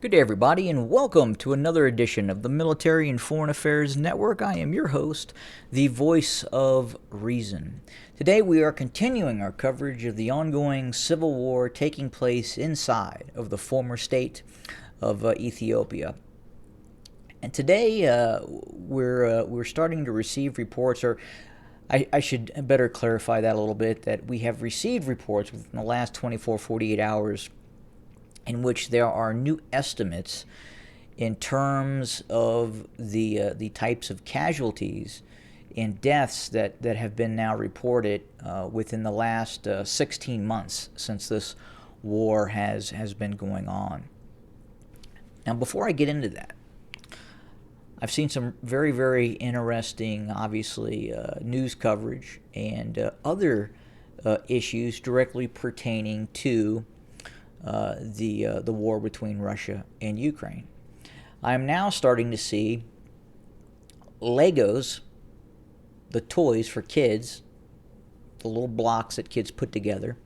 Good day, everybody, and welcome to another edition of the Military and Foreign Affairs Network. I am your host, the voice of reason. Today, we are continuing our coverage of the ongoing civil war taking place inside of the former state of Ethiopia. And today, we're starting to receive reports, or I should better clarify that a little bit, that we have received reports within the last 24, 48 hours in which there are new estimates in terms of the types of casualties and deaths that have been now reported within the last 16 months since this war has been going on. Now, before I get into that, I've seen some very, very interesting, obviously, news coverage and other issues directly pertaining to the war between Russia and Ukraine. I am now starting to see Legos, the toys for kids, the little blocks that kids put together.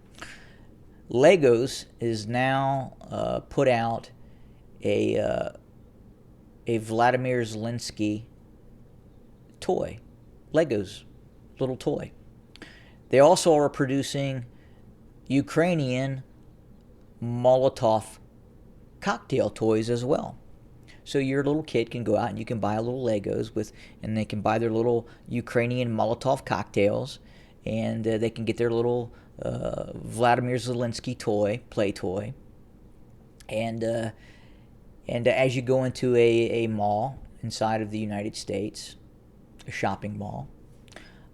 Legos is now put out a Vladimir Zelensky toy, Legos little toy. They also are producing Ukrainian Molotov cocktail toys as well. So your little kid can go out and you can buy little Legos and they can buy their little Ukrainian Molotov cocktails, and they can get their little Vladimir Zelensky play toy. And as you go into a mall inside of the United States, a shopping mall,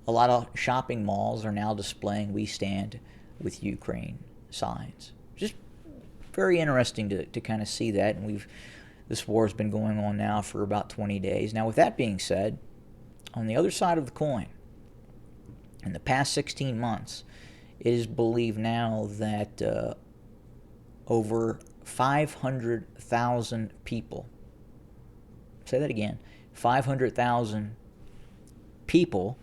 a lot of shopping malls are now displaying "We Stand with Ukraine" signs. Just very interesting to kind of see that, and this war has been going on now for about 20 days. Now, with that being said, on the other side of the coin, in the past 16 months, it is believed now that over 500,000 people, say that again, 500,000 people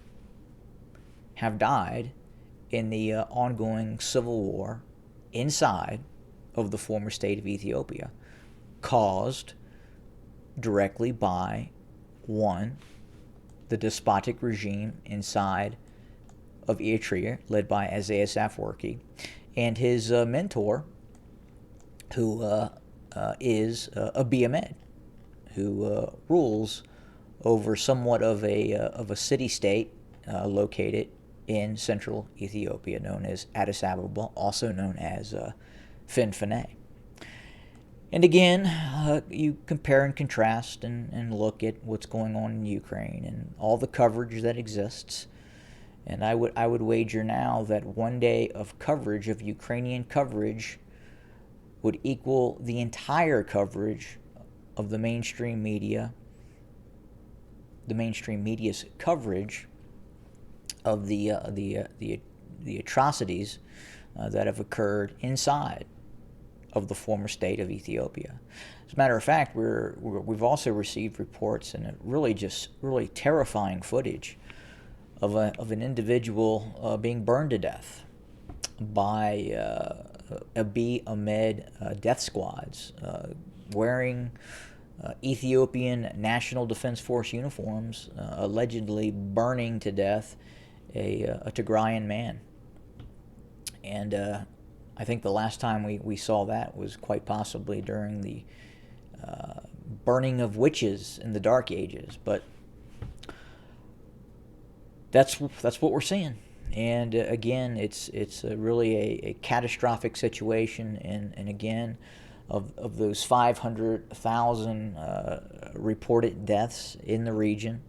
have died in the ongoing civil war inside of the former state of Ethiopia, caused directly by, one, the despotic regime inside of Eritrea, led by Isaias Afwerki, and his mentor, who is Abiy Ahmed, who rules over somewhat of a city-state located in central Ethiopia, known as Addis Ababa, also known as Finfine. And again, you compare and contrast and look at what's going on in Ukraine and all the coverage that exists. And I would wager now that one day of coverage, of Ukrainian coverage, would equal the entire coverage of the mainstream media's coverage of the atrocities that have occurred inside of the former state of Ethiopia. As a matter of fact, we've also received reports and really terrifying footage of an individual being burned to death by Abiy Ahmed death squads wearing Ethiopian National Defense Force uniforms, allegedly burning to death a Tigrayan man. And I think the last time we saw that was quite possibly during the burning of witches in the Dark Ages. But that's what we're seeing. And again, it's really a catastrophic situation. And again, of those 500,000 reported deaths in the region,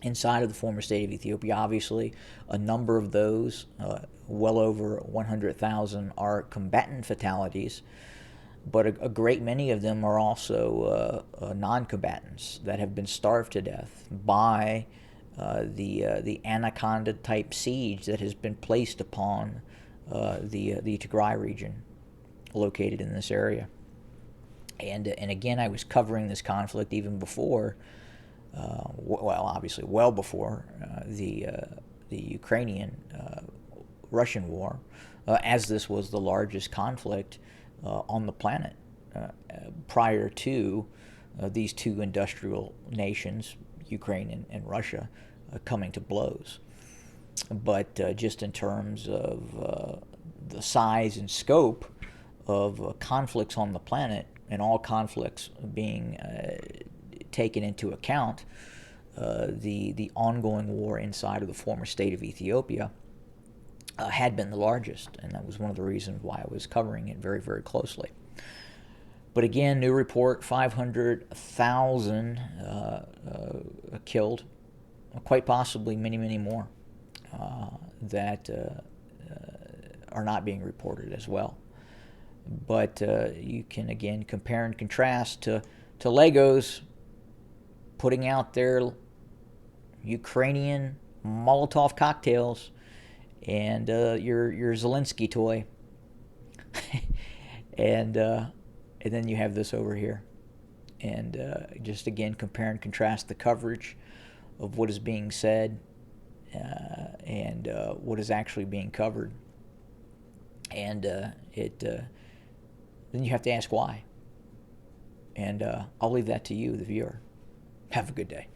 inside of the former state of Ethiopia, obviously, a number of those, well over 100,000, are combatant fatalities, but a great many of them are also non-combatants that have been starved to death by the anaconda-type siege that has been placed upon the Tigray region located in this area. And again, I was covering this conflict even before, obviously well before the Ukrainian Russian war, as this was the largest conflict on the planet prior to these two industrial nations, Ukraine and Russia, coming to blows. But just in terms of the size and scope of conflicts on the planet, and all conflicts being taken into account, the ongoing war inside of the former state of Ethiopia had been the largest, and that was one of the reasons why I was covering it very, very closely. But again, new report, 500,000 killed, quite possibly many, many more that are not being reported as well. But you can, again, compare and contrast to Legos putting out their Ukrainian Molotov cocktails and your Zelensky toy. and then you have this over here. And just, again, compare and contrast the coverage of what is being said and what is actually being covered. And then you have to ask why. And I'll leave that to you, the viewer. Have a good day.